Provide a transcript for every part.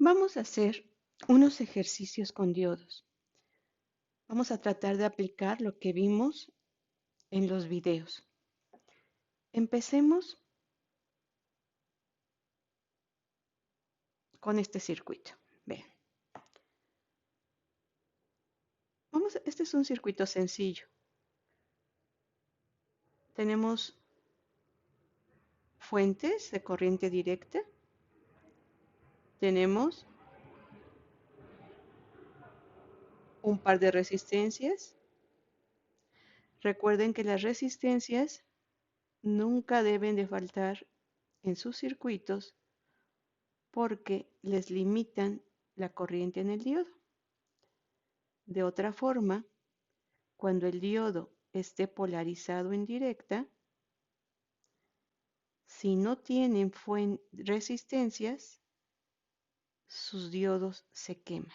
Vamos a hacer unos ejercicios con diodos. Vamos a tratar de aplicar lo que vimos en los videos. Empecemos con este circuito. Vean. Este es un circuito sencillo. Tenemos fuentes de corriente directa. Tenemos un par de resistencias. Recuerden que las resistencias nunca deben de faltar en sus circuitos porque les limitan la corriente en el diodo. De otra forma, cuando el diodo esté polarizado en directa, si no tienen resistencias, sus diodos se queman.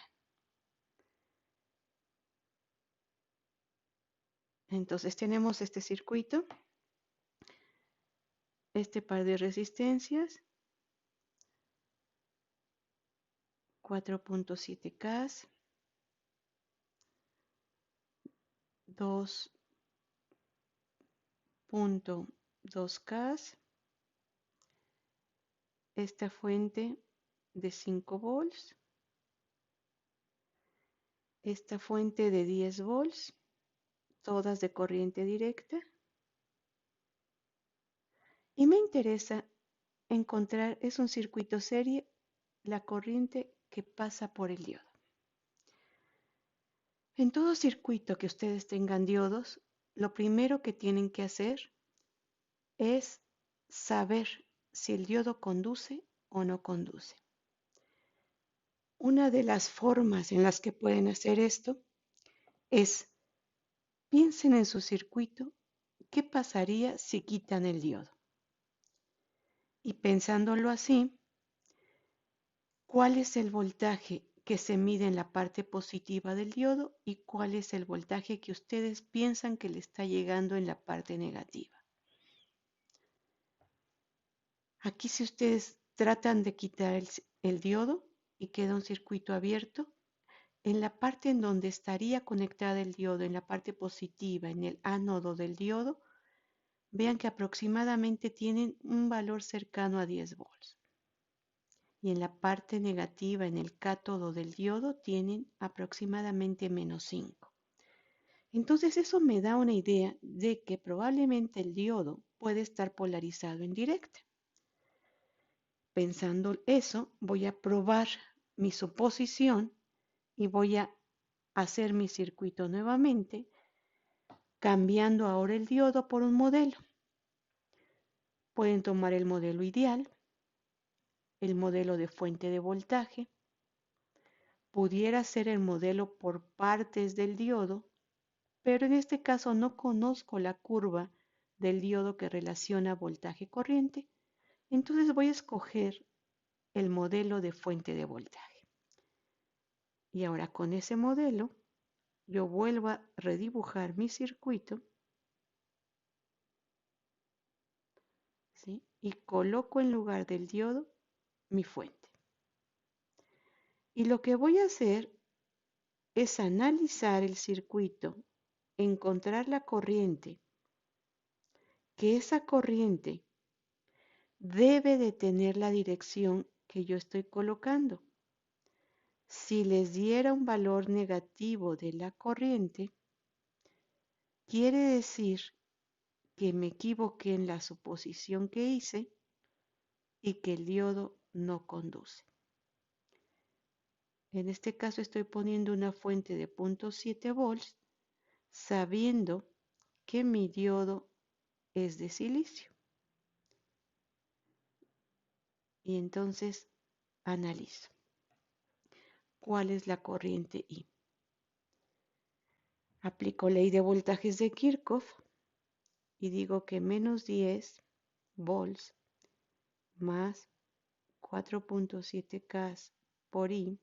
Entonces tenemos este circuito, este par de resistencias, 4.7K, 2.2K, esta fuente de 5 volts, esta fuente de 10 volts, todas de corriente directa. Y me interesa encontrar, es un circuito serie, la corriente que pasa por el diodo. En todo circuito que ustedes tengan diodos, lo primero que tienen que hacer es saber si el diodo conduce o no conduce. Una de las formas en las que pueden hacer esto es, piensen en su circuito, ¿qué pasaría si quitan el diodo? Y pensándolo así, ¿cuál es el voltaje que se mide en la parte positiva del diodo y cuál es el voltaje que ustedes piensan que le está llegando en la parte negativa? Aquí si ustedes tratan de quitar el diodo y queda un circuito abierto, en la parte en donde estaría conectada el diodo, en la parte positiva, en el ánodo del diodo, vean que aproximadamente tienen un valor cercano a 10 volts. Y en la parte negativa, en el cátodo del diodo, tienen aproximadamente -5. Entonces eso me da una idea de que probablemente el diodo puede estar polarizado en directa. Pensando eso, voy a probar mi suposición y voy a hacer mi circuito nuevamente, cambiando ahora el diodo por un modelo. Pueden tomar el modelo ideal, el modelo de fuente de voltaje, pudiera ser el modelo por partes del diodo, pero en este caso no conozco la curva del diodo que relaciona voltaje-corriente, entonces voy a escoger el modelo de fuente de voltaje. Y ahora con ese modelo, yo vuelvo a redibujar mi circuito, ¿sí? Y coloco en lugar del diodo mi fuente. Y lo que voy a hacer es analizar el circuito, encontrar la corriente, que esa corriente debe de tener la dirección que yo estoy colocando. Si les diera un valor negativo de la corriente, quiere decir que me equivoqué en la suposición que hice y que el diodo no conduce. En este caso estoy poniendo una fuente de 0.7 volts sabiendo que mi diodo es de silicio. Y entonces analizo. ¿Cuál es la corriente I? Aplico ley de voltajes de Kirchhoff y digo que -10 volts más 4.7K por I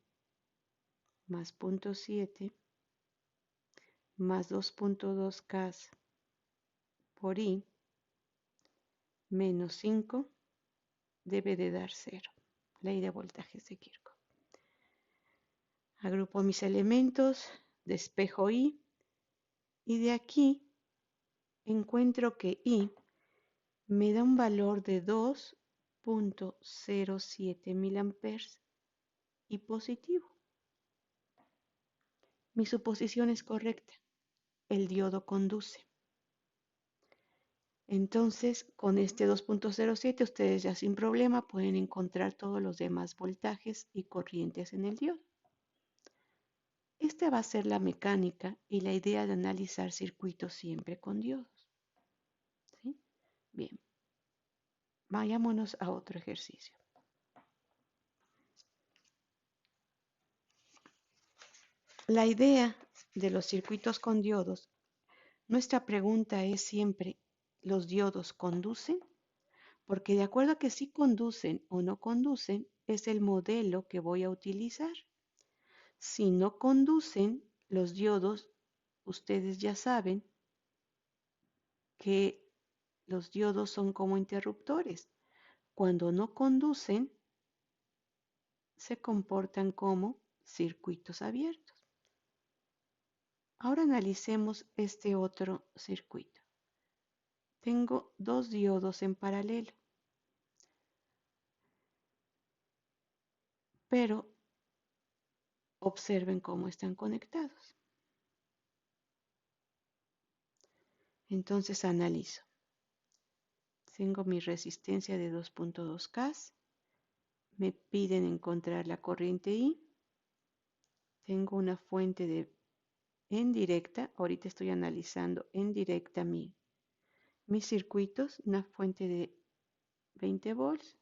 más 0.7 más 2.2K por I menos 5 debe de dar 0. Ley de voltajes de Kirchhoff. Agrupo mis elementos, despejo I y de aquí encuentro que I me da un valor de 2.07 miliamperes y positivo. Mi suposición es correcta. El diodo conduce. Entonces, con este 2.07 ustedes ya sin problema pueden encontrar todos los demás voltajes y corrientes en el diodo. Esta va a ser la mecánica y la idea de analizar circuitos siempre con diodos. ¿Sí? Bien, vayámonos a otro ejercicio. La idea de los circuitos con diodos, nuestra pregunta es siempre, ¿los diodos conducen? Porque de acuerdo a que si conducen o no conducen, es el modelo que voy a utilizar. Si no conducen, los diodos, ustedes ya saben que los diodos son como interruptores. Cuando no conducen, se comportan como circuitos abiertos. Ahora analicemos este otro circuito. Tengo dos diodos en paralelo, pero observen cómo están conectados. Entonces analizo. Tengo mi resistencia de 2.2K. Me piden encontrar la corriente I. Tengo una fuente en directa. Ahorita estoy analizando en directa mis circuitos. Una fuente de 20 volts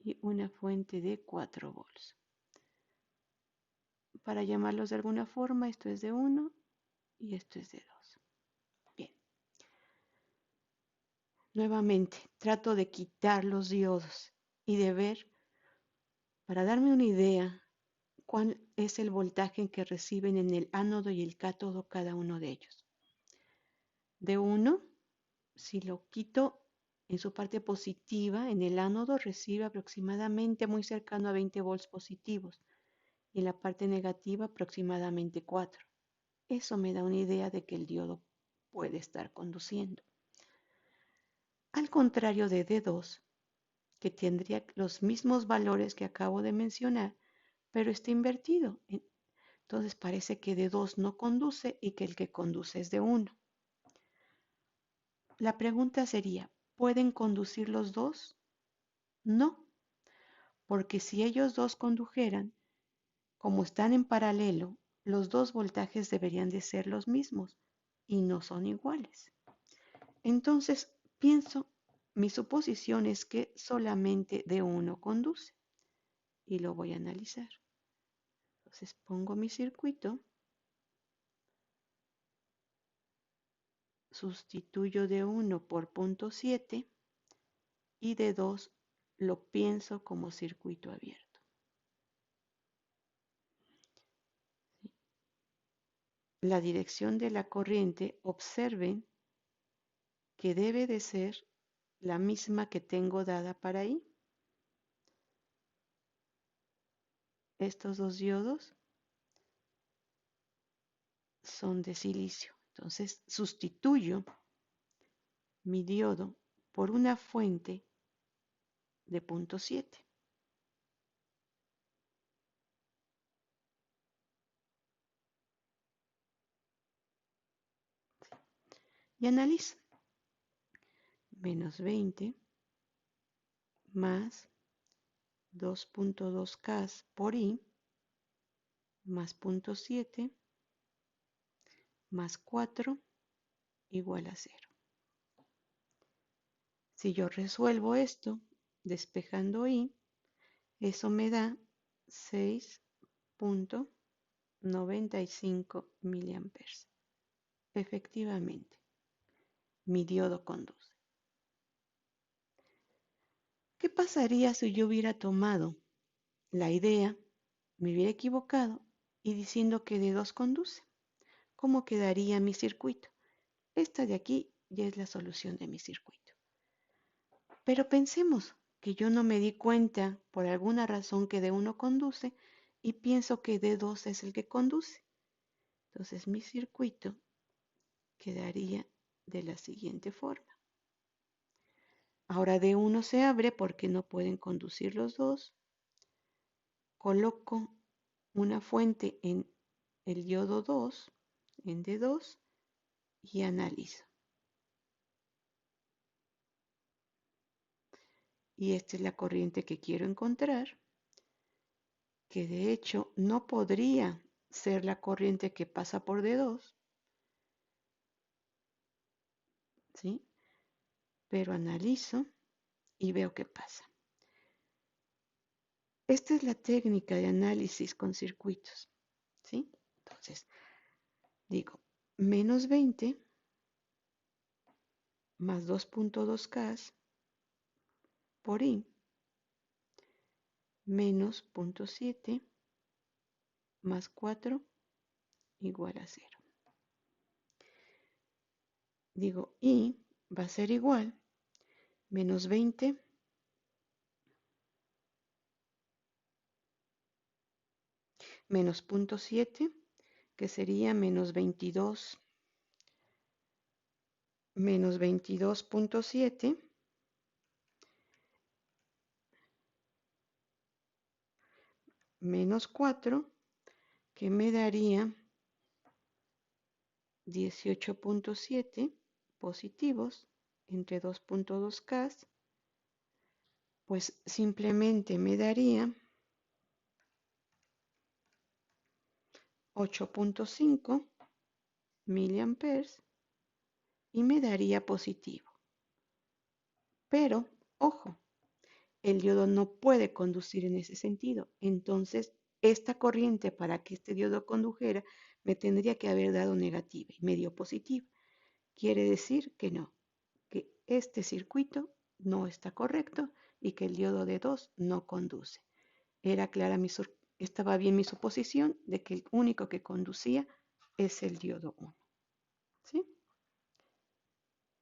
y una fuente de 4 volts. Para llamarlos de alguna forma, esto es de 1 y esto es de 2. Bien. Nuevamente, trato de quitar los diodos y de ver, para darme una idea, cuál es el voltaje que reciben en el ánodo y el cátodo cada uno de ellos. De 1, si lo quito en su parte positiva, en el ánodo recibe aproximadamente muy cercano a 20 volts positivos y en la parte negativa aproximadamente 4. Eso me da una idea de que el diodo puede estar conduciendo. Al contrario de D2, que tendría los mismos valores que acabo de mencionar, pero está invertido. Entonces parece que D2 no conduce y que el que conduce es D1. La pregunta sería, ¿pueden conducir los dos? No, porque si ellos dos condujeran, como están en paralelo, los dos voltajes deberían de ser los mismos y no son iguales. Entonces, mi suposición es que solamente D1 conduce y lo voy a analizar. Entonces pongo mi circuito, sustituyo D1 por 0.7 y D2 lo pienso como circuito abierto. La dirección de la corriente, observen que debe de ser la misma que tengo dada para ahí. Estos dos diodos son de silicio. Entonces sustituyo mi diodo por una fuente de 0.7. Y analizo. Menos 20 más 2.2K por I más 0.7 más 4 igual a 0. Si yo resuelvo esto, despejando I, eso me da 6.95 miliamperes. Efectivamente, mi diodo conduce. ¿Qué pasaría si yo hubiera tomado la idea, me hubiera equivocado y diciendo que D2 conduce? ¿Cómo quedaría mi circuito? Esta de aquí ya es la solución de mi circuito. Pero pensemos que yo no me di cuenta por alguna razón que D1 conduce y pienso que D2 es el que conduce. Entonces mi circuito quedaría de la siguiente forma. Ahora D1 se abre porque no pueden conducir los dos. Coloco una fuente en el diodo 2, en D2, y analizo. Y esta es la corriente que quiero encontrar, que de hecho no podría ser la corriente que pasa por D2, ¿sí? Pero analizo y veo qué pasa. Esta es la técnica de análisis con circuitos, ¿sí? Entonces, digo, menos 20 más 2.2K por I menos 0.7 más 4 igual a 0. Digo, I va a ser igual menos 20 menos 0.7, que sería menos 22 menos 22.7 menos 4, que me daría 18.7 positivos entre 2.2K, pues simplemente me daría 8.5 miliamperes y me daría positivo. Pero, ojo, el diodo no puede conducir en ese sentido. Entonces, esta corriente, para que este diodo condujera, me tendría que haber dado negativa y medio positiva. Quiere decir que no, que este circuito no está correcto y que el diodo D2 no conduce. Era clara estaba bien mi suposición de que el único que conducía es el diodo 1. ¿Sí?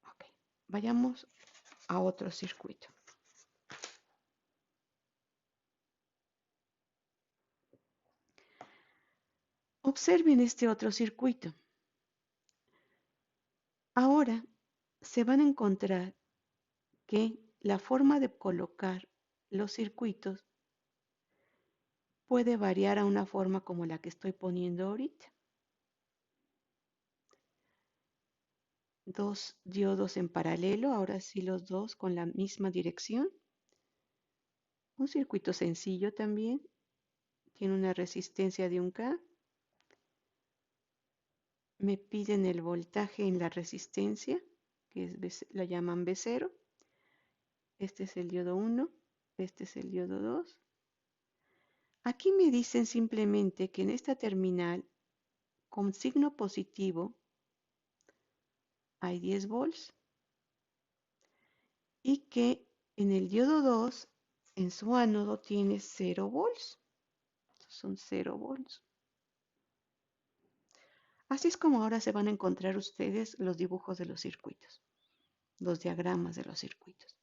Ok, vayamos a otro circuito. Observen este otro circuito. Ahora se van a encontrar que la forma de colocar los circuitos puede variar a una forma como la que estoy poniendo ahorita. Dos diodos en paralelo, ahora sí los dos con la misma dirección. Un circuito sencillo también, tiene una resistencia de 1K. Me piden el voltaje en la resistencia, que la llaman B0. Este es el diodo 1, este es el diodo 2. Aquí me dicen simplemente que en esta terminal con signo positivo hay 10 volts y que en el diodo 2 en su ánodo tiene 0 volts. Son 0 volts. Así es como ahora se van a encontrar ustedes los dibujos de los circuitos, los diagramas de los circuitos.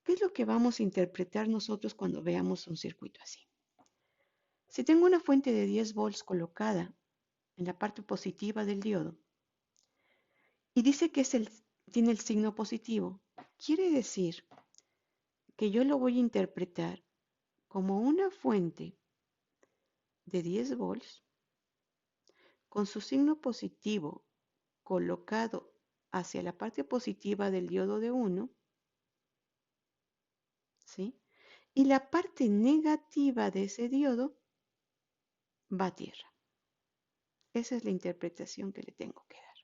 ¿Qué es lo que vamos a interpretar nosotros cuando veamos un circuito así? Si tengo una fuente de 10 volts colocada en la parte positiva del diodo y dice que tiene el signo positivo, quiere decir que yo lo voy a interpretar como una fuente de 10 volts con su signo positivo colocado hacia la parte positiva del diodo de 1, ¿sí? Y la parte negativa de ese diodo va a tierra. Esa es la interpretación que le tengo que dar.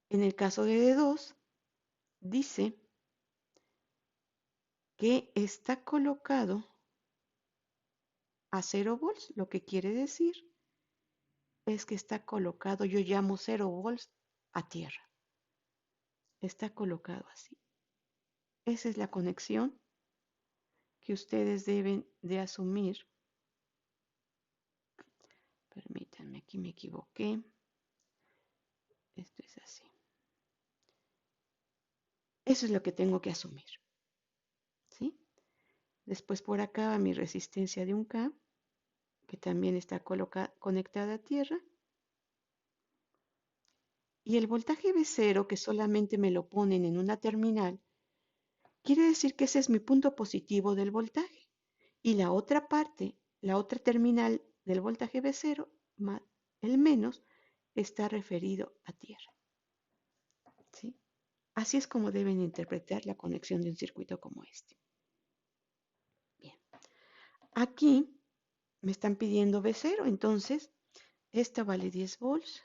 En el caso de D2, dice que está colocado a 0 volts, lo que quiere decir es que está colocado, yo llamo 0 volts a tierra. Está colocado así. Esa es la conexión que ustedes deben de asumir. Permítanme, aquí me equivoqué. Esto es así. Eso es lo que tengo que asumir, ¿sí? Después por acá va mi resistencia de 1K, que también está conectada a tierra. Y el voltaje V0, que solamente me lo ponen en una terminal, quiere decir que ese es mi punto positivo del voltaje. Y la otra parte, la otra terminal del voltaje V0, más el menos, está referido a tierra. ¿Sí? Así es como deben interpretar la conexión de un circuito como este. Bien. Aquí me están pidiendo V0, entonces esta vale 10 volts.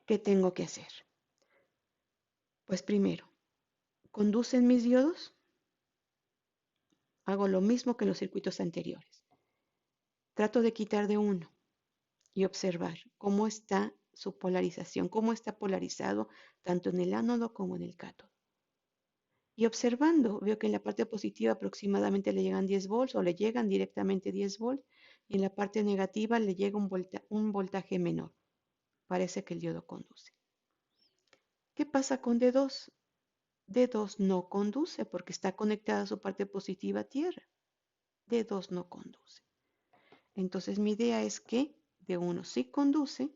¿Qué tengo que hacer? Pues primero, ¿conducen mis diodos? Hago lo mismo que en los circuitos anteriores. Trato de quitar de uno y observar cómo está su polarización, cómo está polarizado tanto en el ánodo como en el cátodo. Y observando, veo que en la parte positiva aproximadamente le llegan 10 volts o le llegan directamente 10 volts y en la parte negativa le llega un voltaje menor. Parece que el diodo conduce. ¿Qué pasa con D2? D2 no conduce porque está conectada a su parte positiva a tierra. D2 no conduce. Entonces mi idea es que D1 sí conduce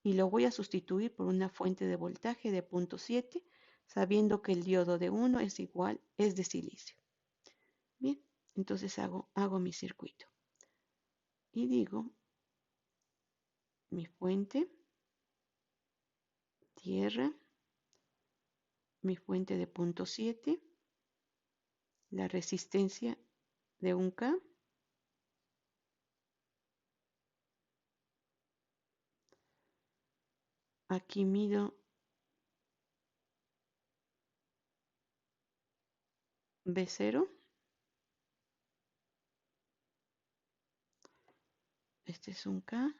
y lo voy a sustituir por una fuente de voltaje de 0.7, sabiendo que el diodo D1 es de silicio. Bien, entonces hago mi circuito y digo mi fuente, tierra, mi fuente de 0.7, la resistencia de 1K, aquí mido B0, este es 1K,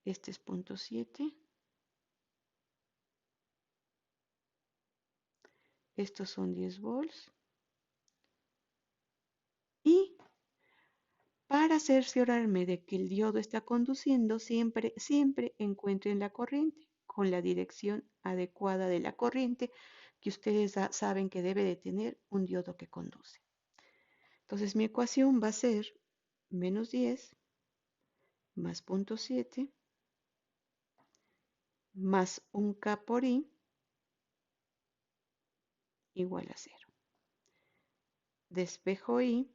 este es 0.7, estos son 10 volts y para cerciorarme de que el diodo está conduciendo, siempre encuentren la corriente con la dirección adecuada de la corriente que ustedes saben que debe de tener un diodo que conduce. Entonces mi ecuación va a ser menos 10 más 0.7 más 1K por I igual a 0. Despejo I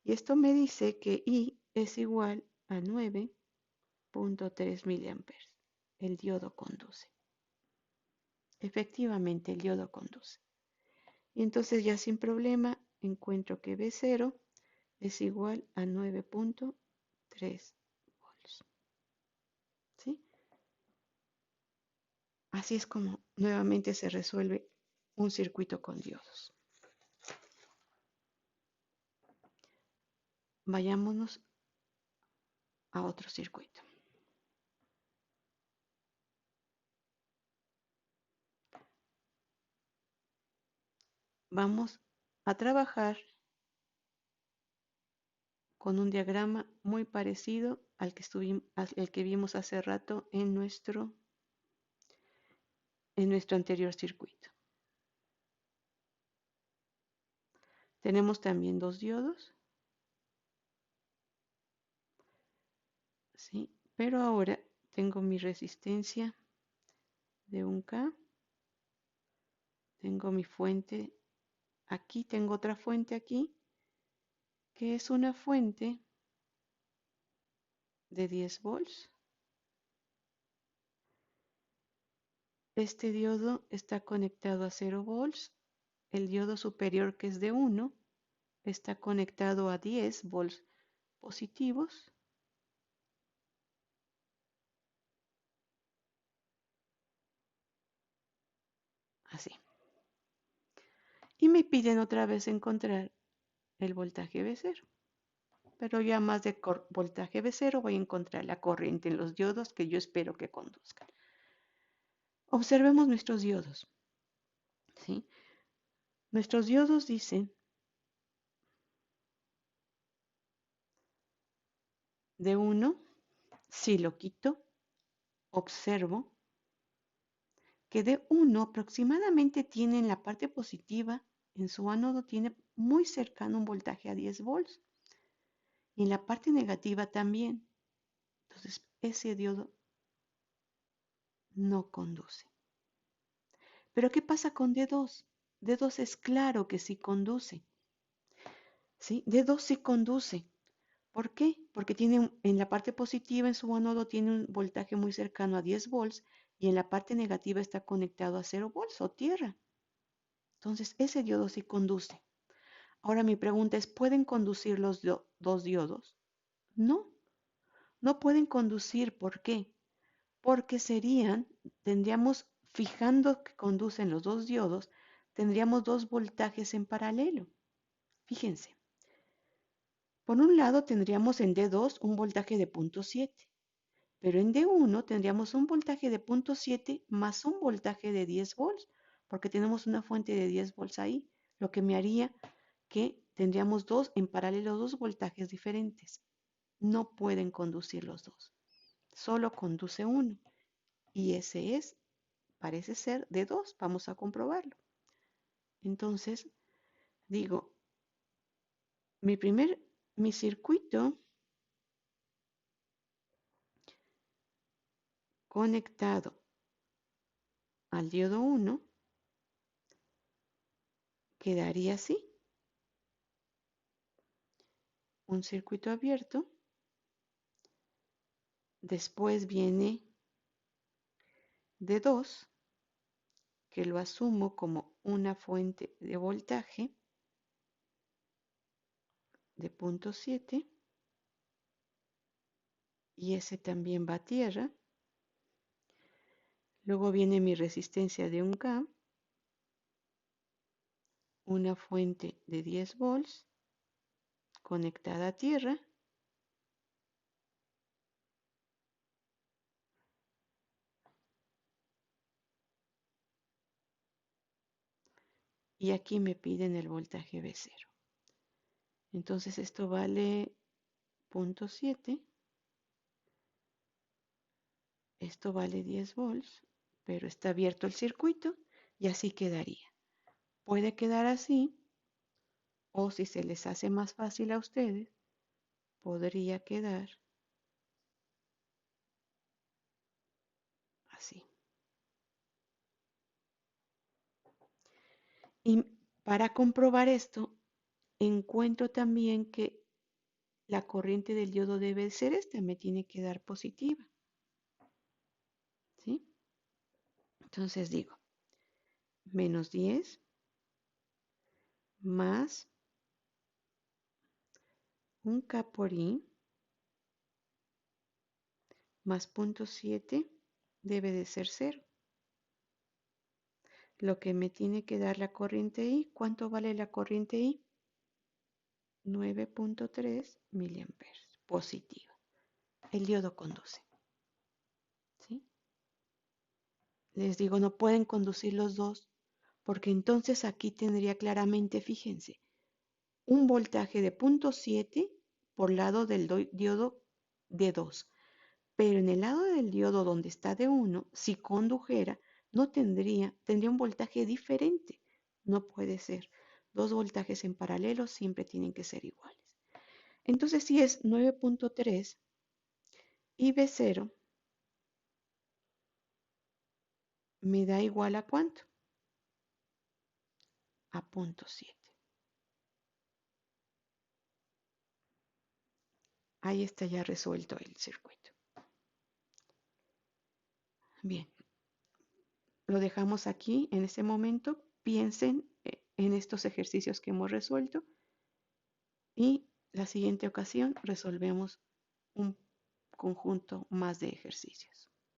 y esto me dice que I es igual a 9.3 miliamperes. El diodo conduce. Efectivamente, el diodo conduce. Y entonces ya sin problema encuentro que B0 es igual a 9.3 volts. ¿Sí? Así es como nuevamente se resuelve un circuito con diodos. Vayámonos a otro circuito. Vamos a trabajar con un diagrama muy parecido al que vimos hace rato en nuestro anterior circuito. Tenemos también dos diodos, ¿sí? Pero ahora tengo mi resistencia de 1K, tengo mi fuente aquí, tengo otra fuente aquí, que es una fuente de 10 volts. Este diodo está conectado a 0 volts. El diodo superior, que es de 1, está conectado a 10 volts positivos. Así. Y me piden otra vez encontrar el voltaje V0. Pero ya más de voltaje V0 voy a encontrar la corriente en los diodos que yo espero que conduzcan. Observemos nuestros diodos. ¿Sí? Nuestros diodos dicen de 1, si lo quito, observo que D1 aproximadamente tiene en la parte positiva, en su ánodo tiene muy cercano un voltaje a 10 volts y en la parte negativa también. Entonces ese diodo no conduce. Pero ¿qué pasa con D2? D2 es claro que sí conduce. ¿Sí? D2 sí conduce. ¿Por qué? Porque tiene en la parte positiva, en su ánodo, tiene un voltaje muy cercano a 10 volts y en la parte negativa está conectado a 0 volts o tierra. Entonces, ese diodo sí conduce. Ahora mi pregunta es, ¿pueden conducir los dos diodos? No, no pueden conducir. ¿Por qué? Porque tendríamos, fijando que conducen los dos diodos, tendríamos dos voltajes en paralelo. Fíjense. Por un lado tendríamos en D2 un voltaje de 0.7, pero en D1 tendríamos un voltaje de 0.7 más un voltaje de 10 volts, porque tenemos una fuente de 10 volts ahí, lo que me haría que tendríamos en paralelo dos voltajes diferentes. No pueden conducir los dos, solo conduce uno, y ese parece ser D2, vamos a comprobarlo. Entonces, digo, mi circuito conectado al diodo 1 quedaría así. Un circuito abierto. Después viene D2, que lo asumo como una fuente de voltaje de 0.7 y ese también va a tierra. Luego viene mi resistencia de 1K, una fuente de 10 volts conectada a tierra. Y aquí me piden el voltaje B0. Entonces esto vale 0.7. Esto vale 10 volts, pero está abierto el circuito y así quedaría. Puede quedar así, o si se les hace más fácil a ustedes, podría quedar así. Y para comprobar esto, encuentro también que la corriente del diodo debe ser esta, me tiene que dar positiva. ¿Sí? Entonces digo, menos 10 más un K por I más 0.7 debe de ser 0. Lo que me tiene que dar la corriente I, ¿cuánto vale la corriente I? 9.3 miliamperes, positiva. El diodo conduce. ¿Sí? Les digo, no pueden conducir los dos, porque entonces aquí tendría claramente, fíjense, un voltaje de 0.7 por lado del diodo D2. Pero en el lado del diodo donde está D1, si condujera, no tendría un voltaje diferente. No puede ser. Dos voltajes en paralelo siempre tienen que ser iguales. Entonces, si es 9.3 y B0 me da igual a ¿cuánto? A 0.7. Ahí está ya resuelto el circuito. Bien, lo dejamos aquí en este momento. Piensen en estos ejercicios que hemos resuelto y la siguiente ocasión resolvemos un conjunto más de ejercicios.